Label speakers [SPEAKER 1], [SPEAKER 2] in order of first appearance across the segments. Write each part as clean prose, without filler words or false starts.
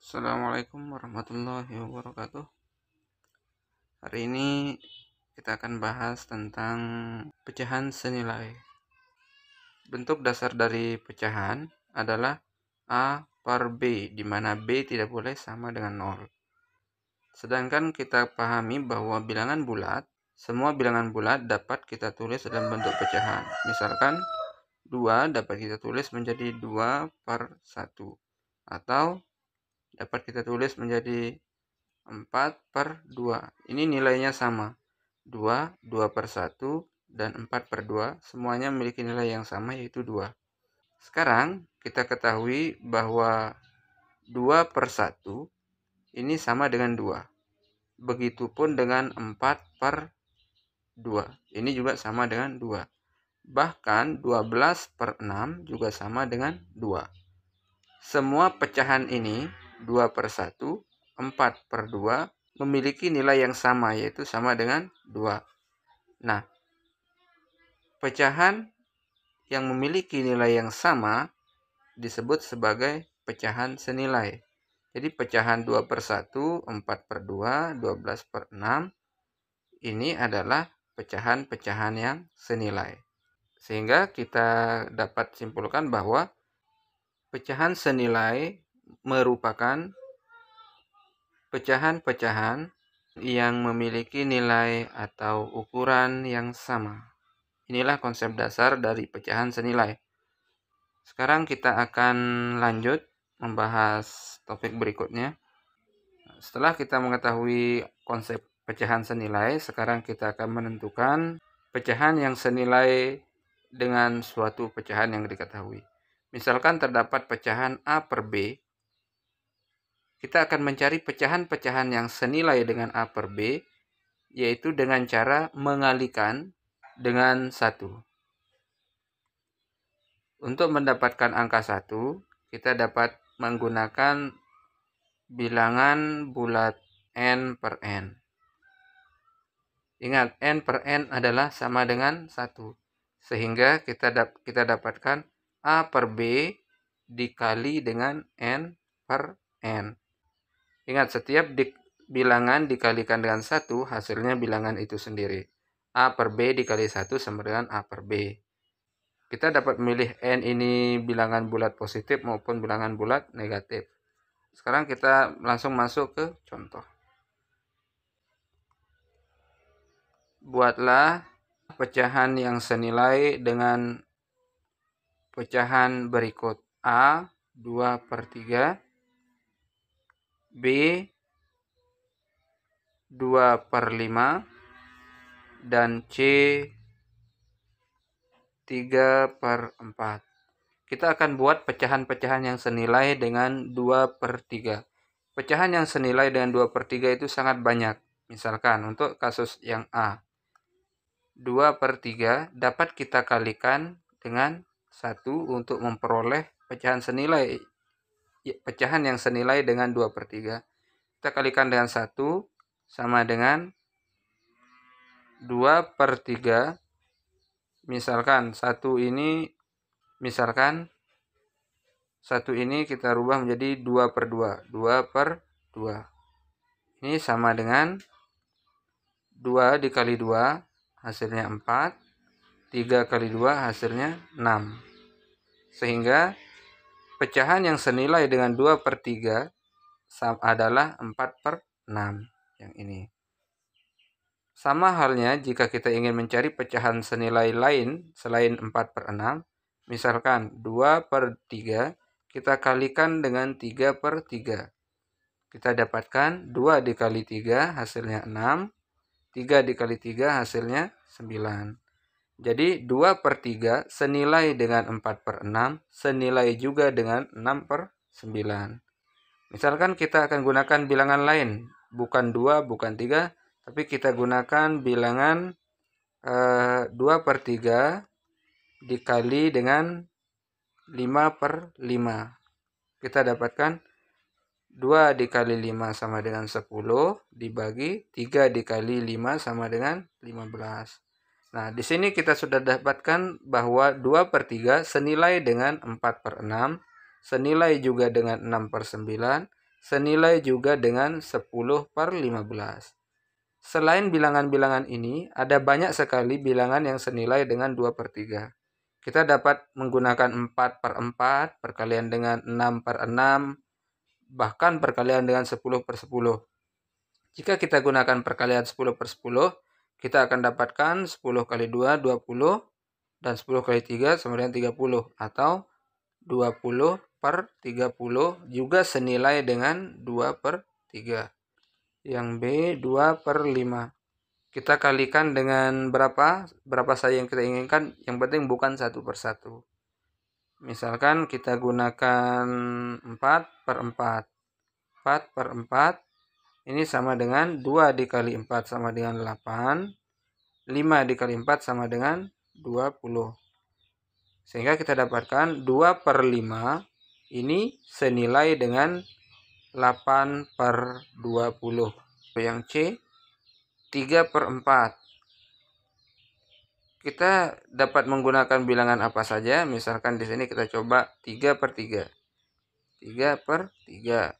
[SPEAKER 1] Assalamualaikum warahmatullahi wabarakatuh. Hari ini kita akan bahas tentang pecahan senilai. Bentuk dasar dari pecahan adalah A per B, di mana B tidak boleh sama dengan 0. Sedangkan kita pahami bahwa semua bilangan bulat dapat kita tulis dalam bentuk pecahan. Misalkan 2 dapat kita tulis menjadi 2 per 1. Atau dapat kita tulis menjadi 4 per 2. Ini nilainya sama. 2, 2 per 1, dan 4 per 2. Semuanya memiliki nilai yang sama, yaitu 2. Sekarang kita ketahui bahwa 2 per 1 ini sama dengan 2. Begitupun dengan 4 per 2. Ini juga sama dengan 2. Bahkan 12 per 6 juga sama dengan 2. Semua pecahan ini 2 per 1, 4 per 2 memiliki nilai yang sama, yaitu sama dengan 2. Nah, pecahan yang memiliki nilai yang sama disebut sebagai pecahan senilai. Jadi pecahan 2 per 1, 4 per 2, 12 per 6 ini adalah pecahan-pecahan yang senilai. Sehingga kita dapat simpulkan bahwa pecahan senilai merupakan pecahan-pecahan yang memiliki nilai atau ukuran yang sama. Inilah konsep dasar dari pecahan senilai. Sekarang kita akan lanjut membahas topik berikutnya. Setelah kita mengetahui konsep pecahan senilai, sekarang kita akan menentukan pecahan yang senilai dengan suatu pecahan yang diketahui. Misalkan terdapat pecahan A per B, kita akan mencari pecahan-pecahan yang senilai dengan A per B, yaitu dengan cara mengalikan dengan 1. Untuk mendapatkan angka 1, kita dapat menggunakan bilangan bulat N per N. Ingat, N per N adalah sama dengan 1. Sehingga kita dapatkan A per B dikali dengan N per N. Ingat, setiap bilangan dikalikan dengan 1, hasilnya bilangan itu sendiri. A per B dikali 1 sama dengan A per B. Kita dapat memilih N ini bilangan bulat positif maupun bilangan bulat negatif. Sekarang kita langsung masuk ke contoh. Buatlah pecahan yang senilai dengan pecahan berikut. A 2 per 3, B 2 per 5, dan C 3 per 4. Kita akan buat pecahan-pecahan yang senilai dengan 2 per 3. Pecahan yang senilai dengan 2 per 3 itu sangat banyak. Misalkan untuk kasus yang A, 2 per 3 dapat kita kalikan dengan 1 untuk memperoleh pecahan yang senilai dengan 2 per 3. Kita kalikan dengan 1 sama dengan 2 per 3. Misalkan 1 ini kita rubah menjadi 2 per 2. 2 per 2. Ini sama dengan 2 dikali 2 hasilnya 4. 3 kali 2 hasilnya 6. Sehingga pecahan yang senilai dengan 2 per 3 adalah 4 per 6. Yang ini. Sama halnya jika kita ingin mencari pecahan senilai lain selain 4 per 6. Misalkan 2 per 3 kita kalikan dengan 3 per 3. Kita dapatkan 2 dikali 3 hasilnya 6. 3 dikali 3 hasilnya 9. Jadi 2 per 3 senilai dengan 4 per 6, senilai juga dengan 6 per 9. Misalkan kita akan gunakan bilangan lain, bukan 2, bukan 3, tapi kita gunakan bilangan 2 per 3 dikali dengan 5 per 5. Kita dapatkan 2 dikali 5 sama dengan 10, dibagi 3 dikali 5 sama dengan 15. Nah, di sini kita sudah dapatkan bahwa 2 per 3 senilai dengan 4 per 6, senilai juga dengan 6 per 9, senilai juga dengan 10/15. Selain bilangan-bilangan ini, ada banyak sekali bilangan yang senilai dengan 2/3. Kita dapat menggunakan 4/4, perkalian dengan 6/6, bahkan perkalian dengan 10/10. Jika kita gunakan perkalian 10/10, kita akan dapatkan 10 kali 2, 20, dan 10 kali 3 sama dengan 30, atau 20/30 juga senilai dengan 2/3. Yang B 2/5. Kita kalikan dengan berapa saja yang kita inginkan, yang penting bukan 1/1. Misalkan kita gunakan 4/4. 4/4 ini sama dengan 2 dikali 4 sama dengan 8. 5 dikali 4 sama dengan 20. Sehingga kita dapatkan 2/5 ini senilai dengan 8/20. Yang C 3/4. Kita dapat menggunakan bilangan apa saja. Misalkan di sini kita coba 3/3. 3/3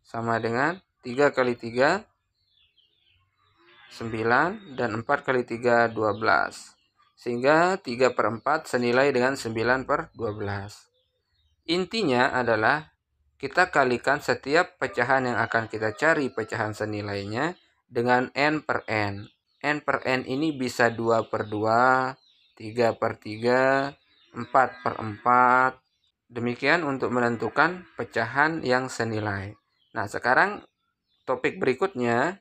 [SPEAKER 1] sama dengan 3 kali 3 9, dan 4 kali 3 12. Sehingga 3/4 senilai dengan 9/12. Intinya adalah kita kalikan setiap pecahan yang akan kita cari pecahan senilainya dengan n/n. n/n ini bisa 2/2, 3/3, 4/4. Demikian untuk menentukan pecahan yang senilai. Nah, sekarang topik berikutnya,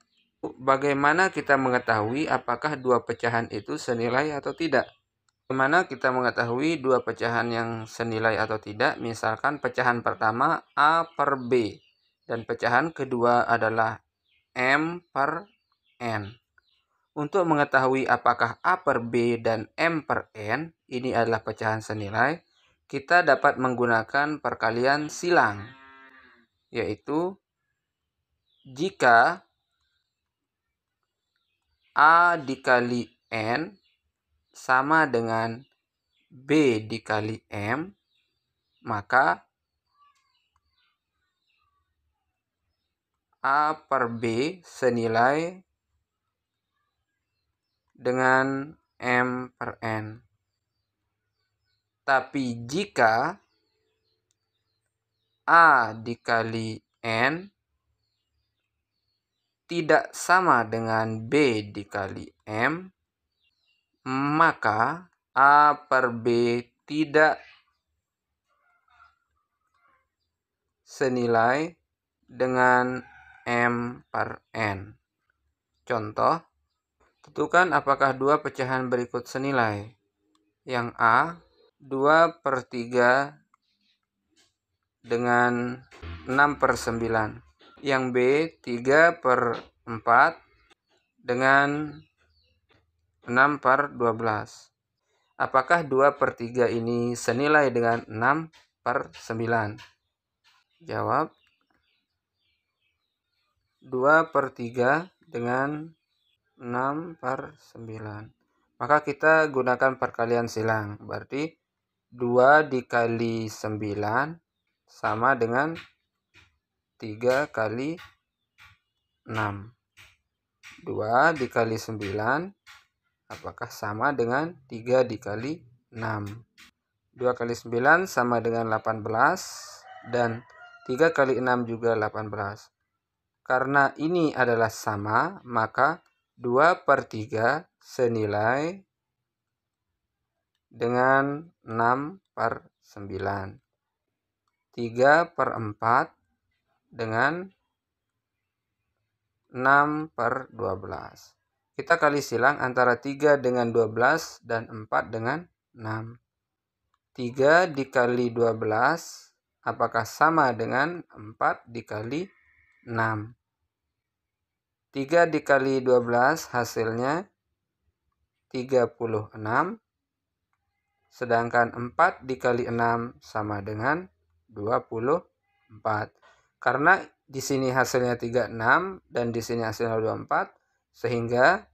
[SPEAKER 1] bagaimana kita mengetahui apakah dua pecahan itu senilai atau tidak? Bagaimana kita mengetahui dua pecahan yang senilai atau tidak? Misalkan pecahan pertama A/B dan pecahan kedua adalah M/N. Untuk mengetahui apakah A/B dan M/N ini adalah pecahan senilai, kita dapat menggunakan perkalian silang, yaitu jika A dikali N sama dengan B dikali M, maka A/B senilai dengan M/N. Tapi jika A dikali N tidak sama dengan B dikali M, maka A/B tidak senilai dengan M/N. Contoh, tentukan apakah dua pecahan berikut senilai. Yang A 2/3 dengan 6/9. Yang B 3/4 dengan 6/12. Apakah 2/3 ini senilai dengan 6/9? Jawab 2/3 dengan 6/9. Maka kita gunakan perkalian silang. Berarti 2 dikali 9 sama dengan 3 kali 6. 2 dikali 9 apakah sama dengan 3 dikali 6? 2 kali 9 sama dengan 18, dan 3 kali 6 juga 18. Karena ini adalah sama, maka 2/3 senilai dengan 6/9. 3/4 dengan 6/12. Kita kali silang antara 3 dengan 12 dan 4 dengan 6. 3 dikali 12 apakah sama dengan 4 dikali 6? 3 dikali 12 hasilnya 36. Sedangkan 4 dikali 6 sama dengan 24. Karena di sini hasilnya 36 dan di sini hasilnya 24, sehingga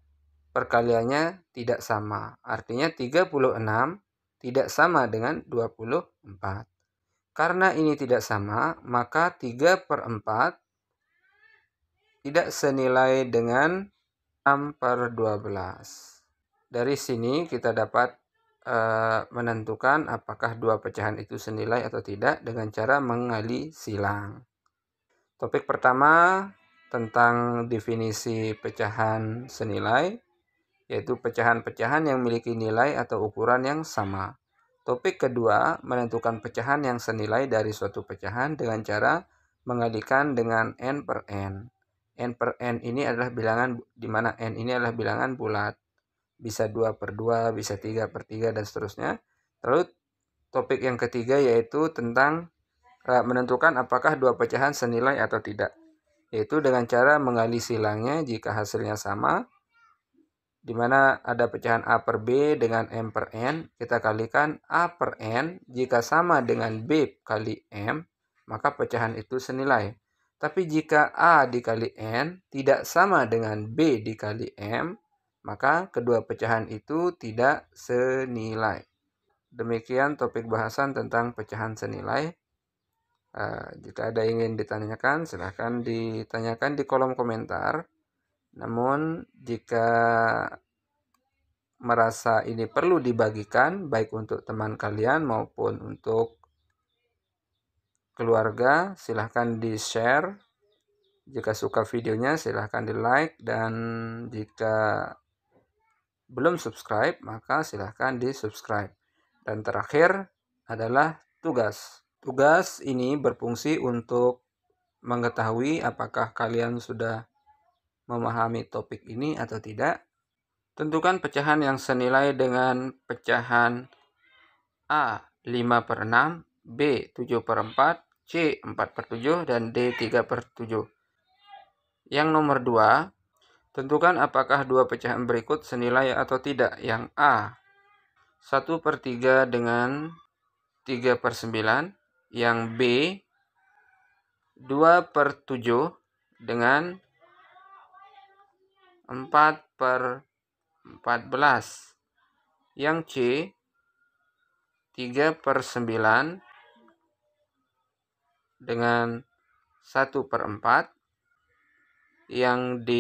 [SPEAKER 1] perkaliannya tidak sama. Artinya 36 tidak sama dengan 24. Karena ini tidak sama, maka 3/4 tidak senilai dengan 6/12. Dari sini kita dapat menentukan apakah dua pecahan itu senilai atau tidak dengan cara mengali silang. Topik pertama tentang definisi pecahan senilai, yaitu pecahan-pecahan yang memiliki nilai atau ukuran yang sama. Topik kedua, menentukan pecahan yang senilai dari suatu pecahan dengan cara mengalikan dengan n per n. N per n ini adalah bilangan, di mana n ini adalah bilangan bulat. Bisa 2/2, bisa 3/3, dan seterusnya. Lalu topik yang ketiga yaitu tentang menentukan apakah dua pecahan senilai atau tidak, yaitu dengan cara mengali silangnya jika hasilnya sama, di mana ada pecahan A per B dengan M per N, kita kalikan A per N, jika sama dengan B kali M, maka pecahan itu senilai. Tapi jika A dikali N tidak sama dengan B dikali M, maka kedua pecahan itu tidak senilai. Demikian topik bahasan tentang pecahan senilai. Jika ada ingin ditanyakan, silahkan ditanyakan di kolom komentar. Namun jika merasa ini perlu dibagikan, baik untuk teman kalian maupun untuk keluarga, silahkan di-share. Jika suka videonya, silahkan di-like, dan jika belum subscribe, maka silahkan di-subscribe. Dan terakhir adalah tugas. Tugas ini berfungsi untuk mengetahui apakah kalian sudah memahami topik ini atau tidak. Tentukan pecahan yang senilai dengan pecahan A 5/6, B 7/4, C 4/7, dan D 3/7. Yang nomor 2, tentukan apakah dua pecahan berikut senilai atau tidak. Yang A 1/3 dengan 3/9. Yang B 2/7 dengan 4/14. Yang C 3/9 dengan 1/4. Yang D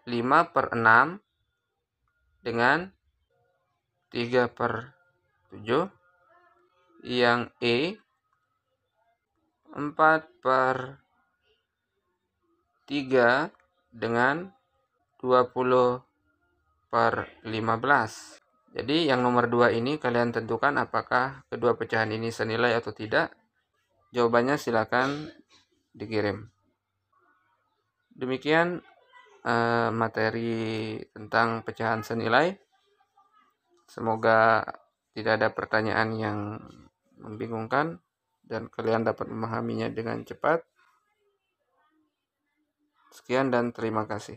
[SPEAKER 1] 5/6 dengan 3/7. Yang E 4/3 dengan 20/15. Jadi yang nomor 2 ini kalian tentukan apakah kedua pecahan ini senilai atau tidak. Jawabannya silakan dikirim. Demikian materi tentang pecahan senilai. Semoga tidak ada pertanyaan yang membingungkan dan kalian dapat memahaminya dengan cepat. Sekian dan terima kasih.